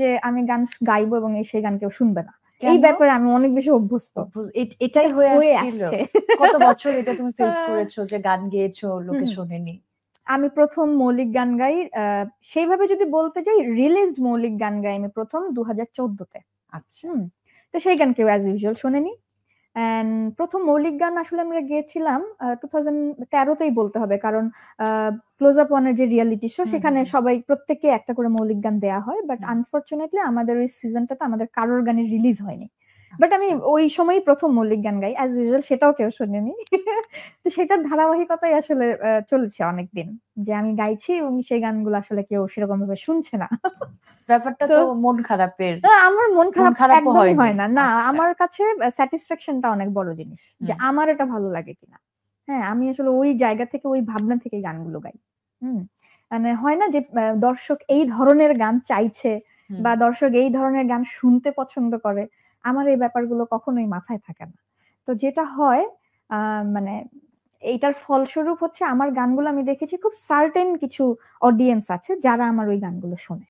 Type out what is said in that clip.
যে আমি গান গাইবো এবং সেই গান কেউ শুনবে না, এই কেন? ব্যাপারে আমি অনেক বেশি অভ্যস্ত। এটাই হয়ে আসছিল। আসছে। কত বছর এটা তুমি ফেস করেছো যে গান গেয়েছো লোকে হুম। শোনেনি? আমি প্রথম মৌলিক গান গাই সেইভাবে যদি বলতে যাই, রিলিজড মৌলিক গান গাই আমি প্রথম 2014 তে। আচ্ছা। তো সেই গান কেউ অ্যাজ ইউজুয়াল শোনেনি। অ্যান্ড প্রথম মৌলিক গান আসলে আমরা গেয়েছিলাম 2013 তেই বলতে হবে, কারণ ক্লোজ আপ ওয়ানের যে রিয়ালিটি শো সেখানে সবাই প্রত্যেককে একটা করে মৌলিক গান দেয়া হয়, বাট আনফরচুনেটলি আমাদের ওই সিজনটাতে আমাদের কারোর গানের রিলিজ হয়নি। বাট আমি ওই সময়ই প্রথম মৌলিক গান গাই অ্যাজ ইউজুয়াল, সেটাও কেউ শোনেনি। তো সেটার ধারাবাহিকতাই আসলে চলেছে অনেকদিন, যে আমি গাইছি এবং সেই গানগুলো আসলে কেউ সেরকম ভাবে শুনছে না। ব্যাপারটা তো মন খারাপের। আমার মন খারাপ খারাপও একদমই হয়নি। হয় না। না, আচ্ছা। আমার কাছে স্যাটিসফ্যাকশনটা অনেক বড় জিনিস, যে আমার এটা ভালো লাগে কিনা। হ্যাঁ, আমি আসলে ওই জায়গা থেকে, ওই ভাবনা থেকে গানগুলো গাই। মানে হয় না যে দর্শক এই ধরনের গান চাইছে বা দর্শক এই ধরনের গান শুনতে পছন্দ করে, আমার এই ব্যাপারগুলো কখনোই মাথায় থাকে না। তো যেটা হয় মানে এইটার ফলস্বরূপ হচ্ছে আমার গানগুলো আমি দেখেছি খুব সার্টেন কিছু অডিয়েন্স আছে যারা আমার ওই গানগুলো শোনে।